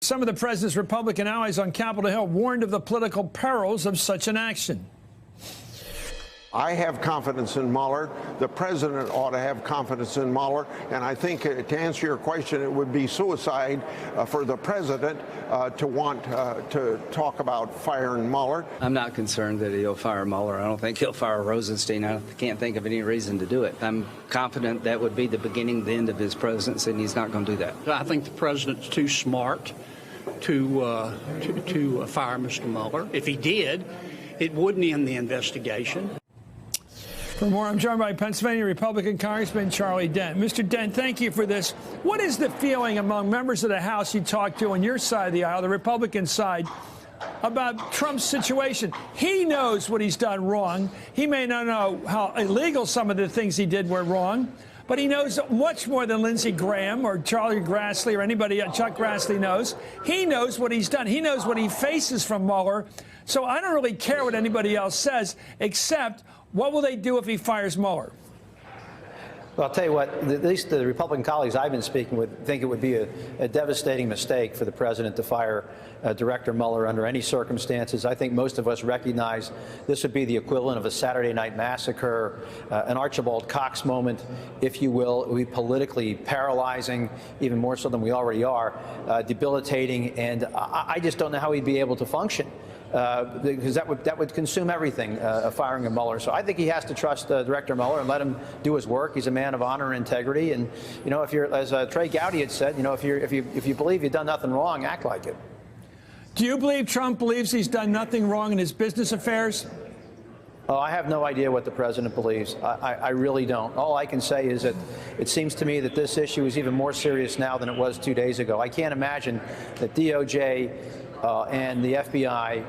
Some of the president's Republican allies on Capitol Hill warned of the political perils of such an action. I have confidence in Mueller. The president ought to have confidence in Mueller. And I think, to answer your question, it would be suicide for the president to want to talk about firing Mueller. I'm not concerned that he'll fire Mueller. I don't think he'll fire Rosenstein. I can't think of any reason to do it. I'm confident that would be the beginning, the end of his presidency, and he's not going to do that. I think the president's too smart to fire Mr. Mueller. If he did, it wouldn't end the investigation. For more, I'm joined by Pennsylvania Republican Congressman Charlie Dent. Mr. Dent, thank you for this. What is the feeling among members of the House you talk to on your side of the aisle, the Republican side, about Trump's situation? He knows what he's done wrong. He may not know how illegal some of the things he did were wrong, but he knows much more than Lindsey Graham or Charlie Grassley or anybody, Chuck Grassley knows. He knows what he's done. He knows what he faces from Mueller. So I don't really care what anybody else says, except what will they do if he fires Mueller? Well, I'll tell you what, at least the Republican colleagues I've been speaking with think it would be a devastating mistake for the president to fire Director Mueller under any circumstances. I think most of us recognize this would be the equivalent of a Saturday Night Massacre, an Archibald Cox moment, if you will. It would be politically paralyzing, even more so than we already are, debilitating, and I just don't know how he'd be able to function. Because that would consume everything, firing of Mueller. So I think he has to trust Director Mueller and let him do his work. He's a man of honor and integrity. And you know, if you're, as Trey Gowdy had said, you know, if you believe you've done nothing wrong, act like it. Do you believe Trump believes he's done nothing wrong in his business affairs? Oh, I have no idea what the president believes. I really don't. All I can say is that it seems to me that this issue is even more serious now than it was 2 days ago. I can't imagine that DOJ and the FBI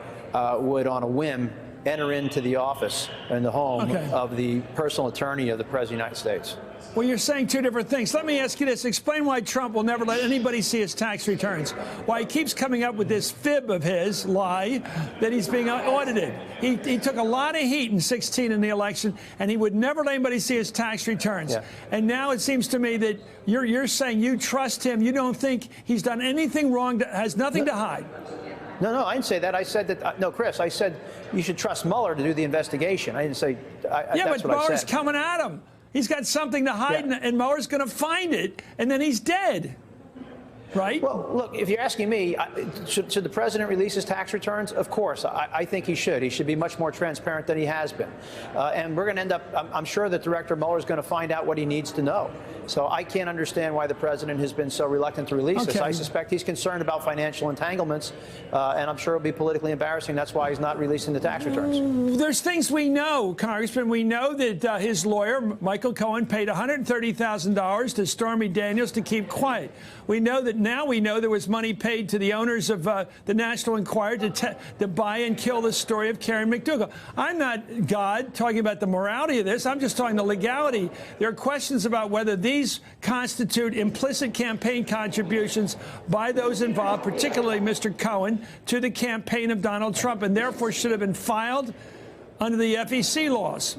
would, on a whim, enter into the office and the home of the personal attorney of the President of the United States. Well, you're saying two different things. Let me ask you this. Explain why Trump will never let anybody see his tax returns. Why he keeps coming up with this fib of his, lie, that he's being audited. He took a lot of heat in 2016 in the election, and he would never let anybody see his tax returns. Yeah. And now it seems to me that you're saying you trust him. You don't think he's done anything wrong, has nothing to hide. No, I didn't say that. I said that, no, Chris, I said you should trust Mueller to do the investigation. I didn't say, yeah, that's but what Mueller's I said. coming at him. He's got something to hide, and Mueller's going to find it, and then he's dead. Right? Well, look, if you're asking me, should the president release his tax returns? Of course. I think he should. He should be much more transparent than he has been. And we're going to end up, I'm sure that Director Mueller is going to find out what he needs to know. So I can't understand why the president has been so reluctant to release this. I suspect he's concerned about financial entanglements, and I'm sure it'll be politically embarrassing. That's why he's not releasing the tax returns. There's things we know, Congressman. We know that his lawyer, Michael Cohen, paid $130,000 to Stormy Daniels to keep quiet. We know that now we know there was money paid to the owners of the National Enquirer to buy and kill the story of Karen McDougal. I'm not God talking about the morality of this. I'm just talking the legality. There are questions about whether these constitute implicit campaign contributions by those involved, particularly Mr. Cohen, to the campaign of Donald Trump, and therefore should have been filed under the FEC laws.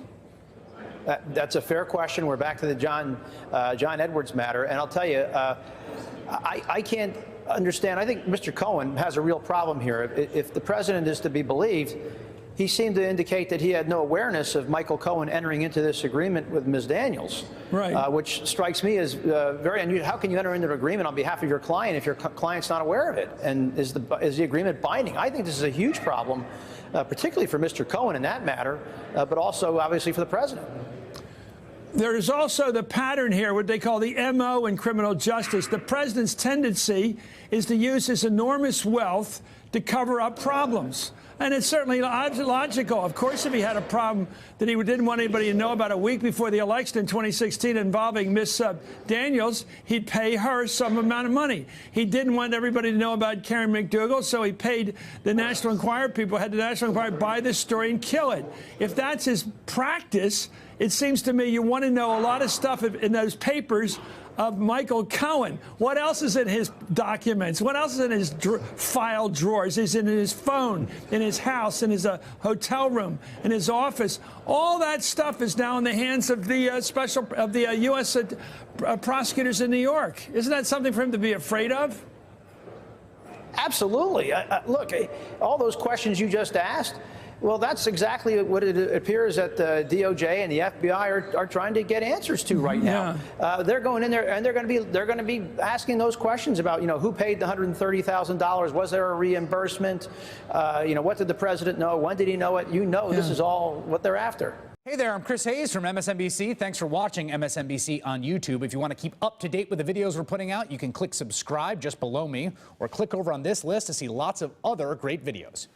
That's a fair question. We're back to the John Edwards matter, and I'll tell you, I can't understand. I think Mr. Cohen has a real problem here. If the president is to be believed, he seemed to indicate that he had no awareness of Michael Cohen entering into this agreement with Ms. Daniels, right? Which strikes me as very unusual. How can you enter into an agreement on behalf of your client if your client's not aware of it? And is the agreement binding? I think this is a huge problem, particularly for Mr. Cohen in that matter, but also obviously for the president. There is also the pattern here, what they call the MO in criminal justice. The president's tendency is to use his enormous wealth to cover up problems. And it's certainly logical. Of course, if he had a problem that he didn't want anybody to know about a week before the election in 2016 involving Miss Daniels, he'd pay her some amount of money. He didn't want everybody to know about Karen McDougal, so he paid the National Enquirer people, had the National Enquirer buy this story and kill it. If that's his practice, it seems to me you want to know a lot of stuff in those papers of Michael Cohen. What else is in his documents? What else is in his file drawers? Is in his phone, in his house, in his hotel room, in his office? All that stuff is now in the hands of the U.S. prosecutors in New York. Isn't that something for him to be afraid of? Absolutely. Look, all those questions you just asked, well, that's exactly what it appears that the DOJ and the FBI are trying to get answers to right now. They're going in there and they're going to be asking those questions about, who paid the $130,000? Was there a reimbursement? What did the president know? When did he know it? This is all what they're after. Hey there, I'm Chris Hayes from MSNBC. Thanks for watching MSNBC on YouTube. If you want to keep up to date with the videos we're putting out, you can click subscribe just below me or click over on this list to see lots of other great videos.